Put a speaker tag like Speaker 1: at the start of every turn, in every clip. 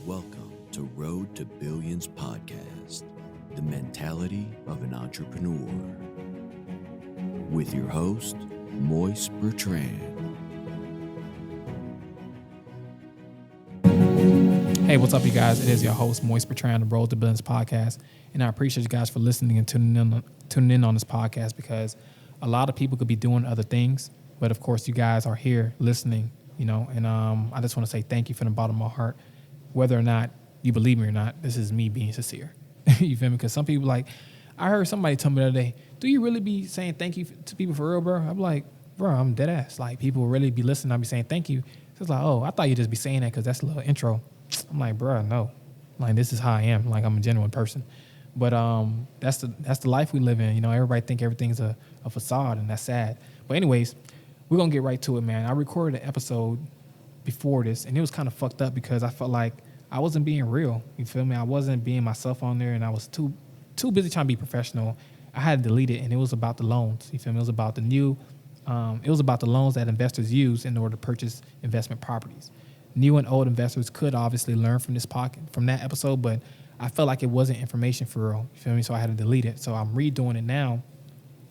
Speaker 1: Welcome to Road to Billions podcast, the mentality of an entrepreneur. With your host, Moise Bertrand.
Speaker 2: Hey, what's up, you guys? It is your host, Moise Bertrand, the Road to Billions podcast. And I appreciate you guys for listening and tuning in on this podcast, because a lot of people could be doing other things. But of course, you guys are here listening, and I just want to say thank you from the bottom of my heart. Whether or not you believe me or not, this is me being sincere. You feel me? Because some people I heard somebody tell me the other day, do you really be saying thank you to people for real, bro? I'm like, bro, I'm dead ass. Like, people really be listening. I be saying thank you. So it's like, oh, I thought you just be saying that because that's a little intro. I'm like, bro, no. Like, this is how I am. Like, I'm a genuine person. But that's the life we live in. Everybody think everything's a facade, and that's sad. But anyways, we're going to get right to it, man. I recorded an episode before this, and it was kind of fucked up because I felt like I wasn't being real. You feel me? I wasn't being myself on there, and I was too busy trying to be professional. I had to delete it, and it was about the loans. You feel me? It was about the loans that investors use in order to purchase investment properties. New and old investors could obviously learn from that episode, but I felt like it wasn't information for real. You feel me? So I had to delete it. So I'm redoing it now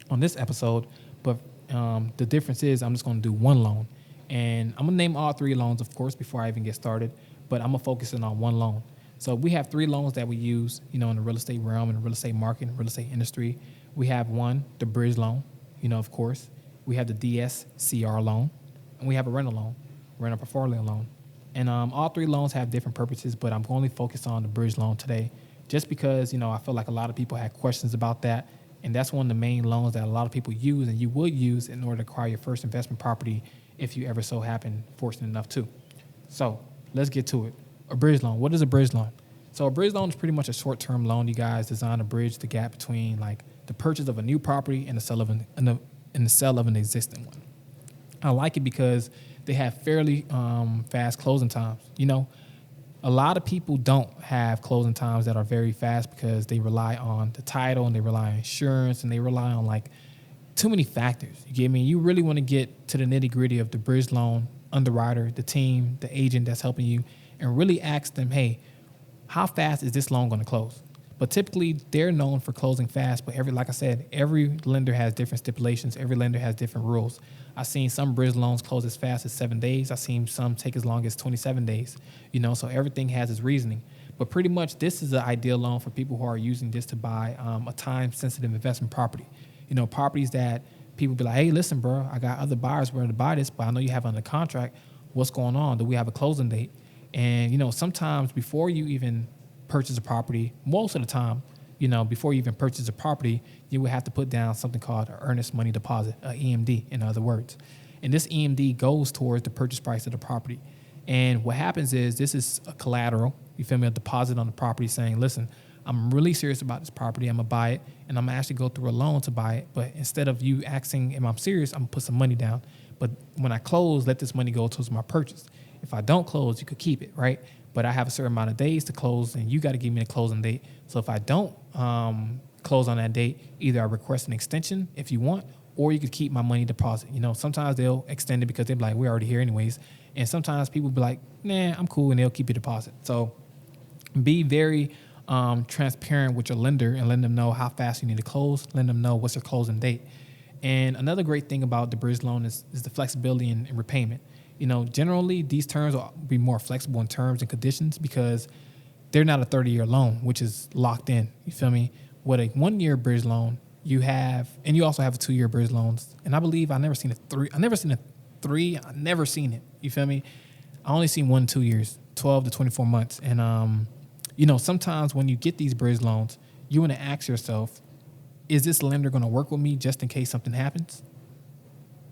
Speaker 2: on this episode, but the difference is I'm just going to do one loan. And I'm going to name all three loans, of course, before I even get started, but I'm going to focus in on one loan. So we have three loans that we use, in the real estate realm, in the real estate market, in the real estate industry. We have one, the bridge loan, of course. We have the DSCR loan, and we have a rental portfolio loan. And all three loans have different purposes, but I'm going to focus on the bridge loan today just because, I feel like a lot of people had questions about that. And that's one of the main loans that a lot of people use and you would use in order to acquire your first investment property if you ever so happen fortunate enough to. So let's get to it. A bridge loan. What is a bridge loan? So a bridge loan is pretty much a short-term loan, you guys, designed to bridge the gap between the purchase of a new property and the sale of an existing one. I like it because they have fairly fast closing times. A lot of people don't have closing times that are very fast because they rely on the title and they rely on insurance and they rely on too many factors. You get me? You really want to get to the nitty gritty of the bridge loan underwriter, the team, the agent that's helping you, and really ask them, hey, how fast is this loan going to close? But typically they're known for closing fast, but like I said, every lender has different stipulations. Every lender has different rules. I've seen some bridge loans close as fast as 7 days. I've seen some take as long as 27 days, so everything has its reasoning. But pretty much this is the ideal loan for people who are using this to buy a time-sensitive investment property. Properties that people be like, hey, listen, bro, I got other buyers willing to buy this, but I know you have under contract. What's going on? Do we have a closing date? And, sometimes before you even purchase a property, most of the time, before you even purchase a property, you would have to put down something called an earnest money deposit, EMD, in other words. And this EMD goes towards the purchase price of the property. And what happens is this is a collateral, you feel me, a deposit on the property saying, listen, I'm really serious about this property. I'm going to buy it, and I'm going to actually go through a loan to buy it. But instead of you asking if I'm serious, I'm going to put some money down. But when I close, let this money go towards my purchase. If I don't close, you could keep it, right? But I have a certain amount of days to close, and you got to give me a closing date. So if I don't close on that date, either I request an extension if you want, or you could keep my money deposit. Sometimes they'll extend it because they're like, we're already here anyways. And sometimes people be like, nah, I'm cool, and they'll keep your deposit. So be very transparent with your lender and let them know how fast you need to close, let them know what's your closing date. And another great thing about the bridge loan is the flexibility in repayment. Generally these terms will be more flexible in terms and conditions because they're not a 30-year loan, which is locked in. You feel me? With a 1-year bridge loan, you have, and you also have a 2-year bridge loans. And I believe I've never seen a 3. I've never seen it. You feel me? I only seen 1 2 years, 12 to 24 months. And, sometimes when you get these bridge loans, you want to ask yourself, is this lender going to work with me just in case something happens?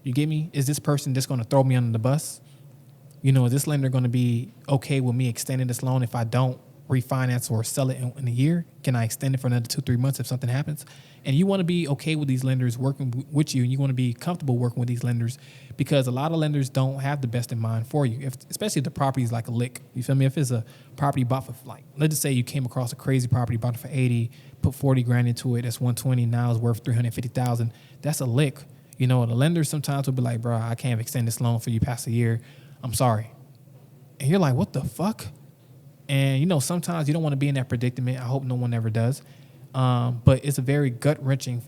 Speaker 2: You get me? Is this person just going to throw me under the bus? Is this lender going to be okay with me extending this loan if I don't refinance or sell it in a year? Can I extend it for another 2-3 months if something happens? And you want to be okay with these lenders working with you, and you want to be comfortable working with these lenders because a lot of lenders don't have the best in mind for you, especially if the property is like a lick. You feel me? If it's a property bought for let's just say you came across a crazy property, bought it for 80, put 40 grand into it, that's 120, now it's worth 350,000. That's a lick. The lenders sometimes will be like, bro, I can't extend this loan for you past a year. I'm sorry. And you're like, what the fuck? And, you know, sometimes you don't want to be in that predicament. I hope no one ever does. But it's a very gut-wrenching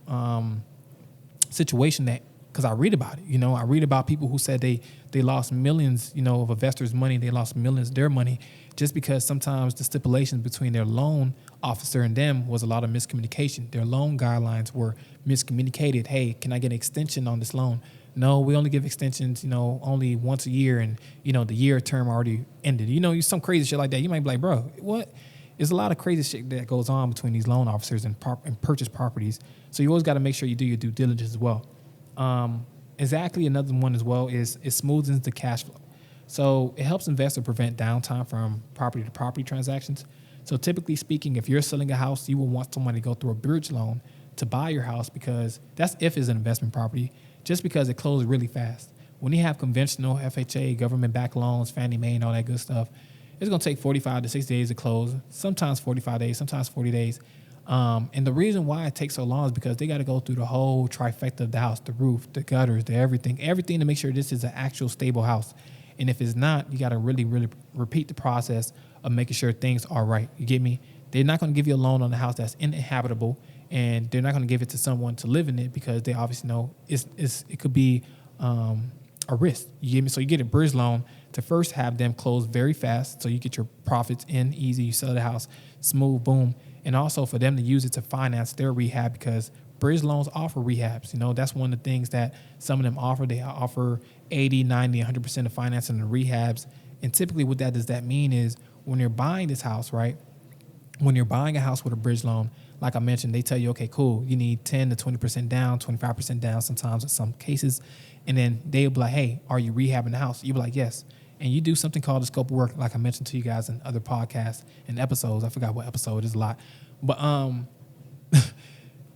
Speaker 2: situation, that because I read about it. You know, I read about people who said they lost millions, you know, of investors' money. They lost millions of their money just because sometimes the stipulations between their loan officer and them was a lot of miscommunication. Their loan guidelines were miscommunicated. Hey, can I get an extension on this loan? No, we only give extensions, you know, only once a year, and, you know, the year term already ended. You know, some crazy shit like that. You might be like, bro, what? There's a lot of crazy shit that goes on between these loan officers and purchase properties. So you always got to make sure you do your due diligence as well. Exactly, another one as well is it smoothens the cash flow. So it helps investors prevent downtime from property to property transactions. So typically speaking, if you're selling a house, you will want someone to go through a bridge loan to buy your house, because that's if it's an investment property, just because it closes really fast. When you have conventional FHA, government-backed loans, Fannie Mae, and all that good stuff, it's going to take 45 to 60 days to close, sometimes 45 days, sometimes 40 days. And the reason why it takes so long is because they got to go through the whole trifecta of the house, the roof, the gutters, the everything to make sure this is an actual stable house. And if it's not, you got to really, really repeat the process of making sure things are right. You get me? They're not going to give you a loan on a house that's uninhabitable, and they're not going to give it to someone to live in it because they obviously know it could be a risk. You get me? So you get a bridge loan to first have them close very fast, so you get your profits in easy. You sell the house, smooth, boom. And also for them to use it to finance their rehab, because bridge loans offer rehabs. You know, that's one of the things that some of them offer. They offer 80, 90, 100% of financing and rehabs. And typically what that does that mean is when you're buying this house, right? When you're buying a house with a bridge loan, like I mentioned, they tell you, okay, cool, you need 10 to 20% down, 25% down sometimes in some cases. And then they'll be like, hey, are you rehabbing the house? You'll be like, yes. And you do something called a scope of work, like I mentioned to you guys in other podcasts and episodes. I forgot what episode, it's a lot. But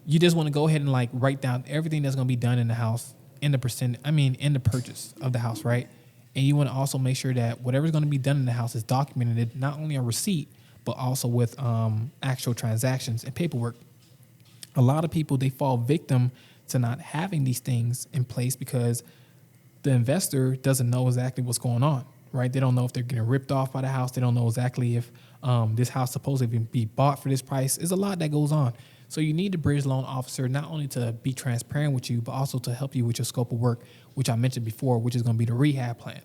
Speaker 2: you just want to go ahead and like write down everything that's going to be done in the house, in the purchase of the house, right? And you want to also make sure that whatever's going to be done in the house is documented, not only on receipt, but also with actual transactions and paperwork. A lot of people, they fall victim to not having these things in place because the investor doesn't know exactly what's going on, right? They don't know if they're getting ripped off by the house. They don't know exactly if this house supposed to be bought for this price. There's a lot that goes on. So you need the bridge loan officer not only to be transparent with you, but also to help you with your scope of work, which I mentioned before, which is going to be the rehab plan.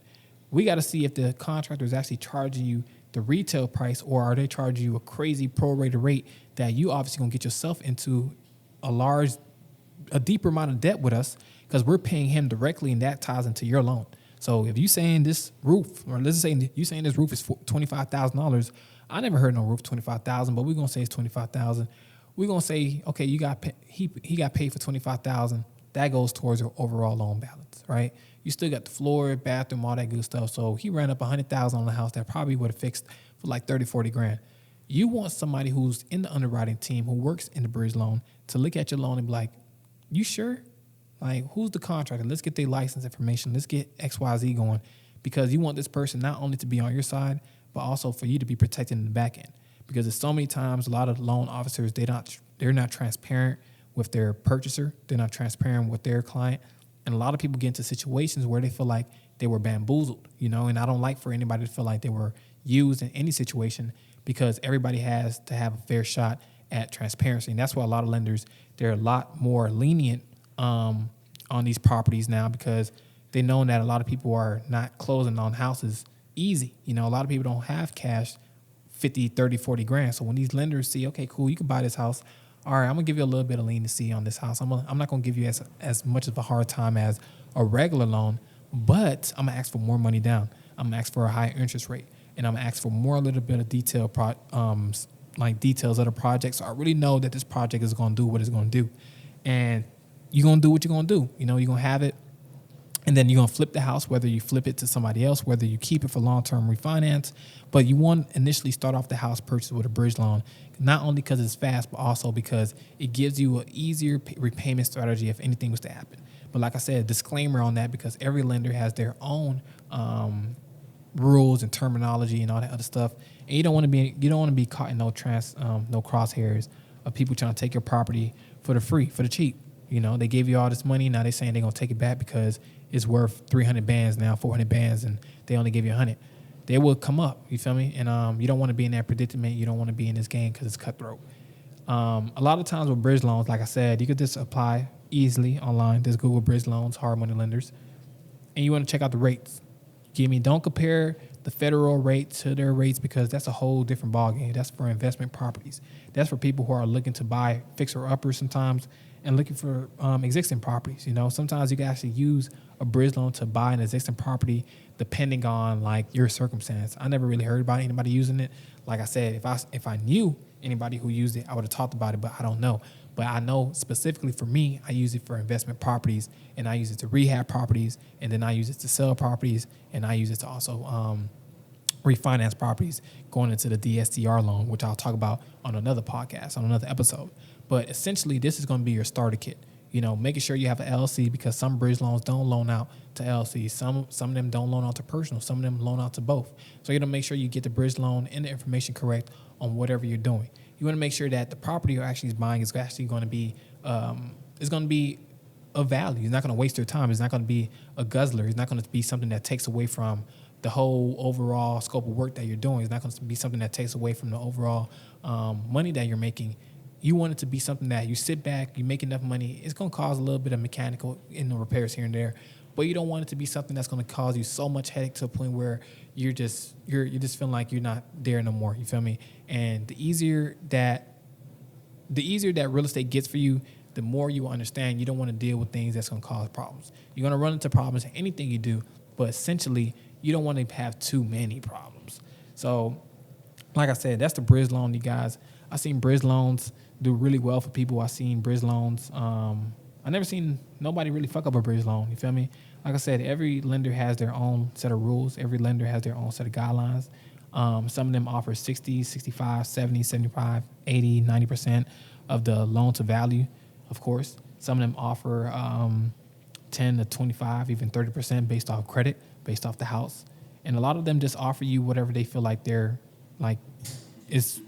Speaker 2: We got to see if the contractor is actually charging you the retail price, or are they charging you a crazy prorated rate that you obviously going to get yourself into a deeper amount of debt with us, because we're paying him directly, and that ties into your loan. So if you saying this roof, or let's say you saying this roof is $25,000, I never heard no roof $25,000, but we're gonna say it's $25,000. We're gonna say, okay, he got paid for $25,000. That goes towards your overall loan balance, right? You still got the floor, bathroom, all that good stuff. So he ran up $100,000 on the house that probably would have fixed for like 30, 40 grand. You want somebody who's in the underwriting team, who works in the bridge loan, to look at your loan and be like, you sure? Like, who's the contractor? Let's get their license information. Let's get XYZ going, because you want this person not only to be on your side, but also for you to be protected in the back end. Because there's so many times a lot of loan officers, they're not transparent with their purchaser. They're not transparent with their client. And a lot of people get into situations where they feel like they were bamboozled, you know, and I don't like for anybody to feel like they were used in any situation, because everybody has to have a fair shot at transparency. And that's why a lot of lenders, they're a lot more lenient on these properties now, because they know that a lot of people are not closing on houses easy. You know, a lot of people don't have cash, 50, 30, 40 grand. So when these lenders see, okay, cool, you can buy this house. All right, I'm going to give you a little bit of leniency on this house. I'm not going to give you as much of a hard time as a regular loan, but I'm going to ask for more money down. I'm going to ask for a higher interest rate, and I'm going to ask for more, a little bit of detail, like details of the project. So I really know that this project is going to do what it's going to do. And you're going to do what you're going to do. You know, you're going to have it, and then you're going to flip the house, whether you flip it to somebody else, whether you keep it for long-term refinance. But you want to initially start off the house purchase with a bridge loan, not only because it's fast, but also because it gives you an easier repayment strategy if anything was to happen. But like I said, disclaimer on that, because every lender has their own rules and terminology and all that other stuff. And you don't want to be caught in no crosshairs of people trying to take your property for the cheap. You know, they gave you all this money. Now they're saying they're going to take it back because it's worth 300 bands now, 400 bands, and they only give you 100. they will come up. You feel me? And you don't want to be in that predicament. You don't want to be in this game because it's cutthroat. A lot of times with bridge loans, like I said, you could just apply easily online. Just Google bridge loans, hard money lenders, and you want to check out the rates. Don't compare the federal rate to their rates because that's a whole different ballgame. That's for investment properties. That's for people who are looking to buy fixer-uppers sometimes and looking for existing properties. Sometimes you can actually use a bridge loan to buy an existing property depending on like your circumstance. I never really heard about anybody using it. Like I said, if I knew anybody who used it, I would have talked about it, but I don't know. But I know specifically for me, I use it for investment properties, and I use it to rehab properties, and then I use it to sell properties, and I use it to also refinance properties going into the DSCR loan, which I'll talk about on another podcast, on another episode. But essentially, this is going to be your starter kit. Making sure you have an LLC because some bridge loans don't loan out to LLC. Some of them don't loan out to personal. Some of them loan out to both. So you got to make sure you get the bridge loan and the information correct on whatever you're doing. You want to make sure that the property you're actually buying is actually going to be of value. It's not going to waste your time. It's not going to be a guzzler. It's not going to be something that takes away from the whole overall scope of work that you're doing. It's not going to be something that takes away from the overall money that you're making. You want it to be something that you sit back, you make enough money. It's going to cause a little bit of mechanical repairs here and there, but you don't want it to be something that's going to cause you so much headache to a point where you're just feeling like you're not there no more. You feel me? And the easier that real estate gets for you, the more you will understand you don't want to deal with things that's going to cause problems. You're going to run into problems in anything you do, but essentially you don't want to have too many problems. So, like I said, that's the bridge loan, you guys. I've seen bridge loans do really well for people. I've seen bridge loans. I never seen nobody really fuck up a bridge loan. You feel me? Like I said, every lender has their own set of rules. Every lender has their own set of guidelines. Some of them offer 60, 65, 70, 75, 80, 90% of the loan to value, of course. Some of them offer 10 to 25, even 30% based off credit, based off the house. And a lot of them just offer you whatever they feel like is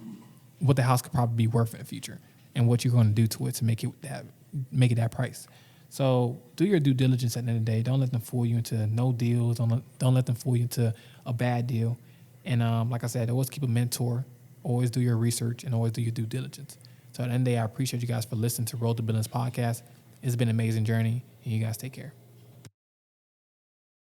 Speaker 2: what the house could probably be worth in the future and what you're going to do to it to make it that price. So do your due diligence at the end of the day. Don't let them fool you into no deals. Don't let them fool you into a bad deal. And like I said, always keep a mentor. Always do your research and always do your due diligence. So at the end of the day, I appreciate you guys for listening to Road to Billions podcast. It's been an amazing journey, and you guys take care.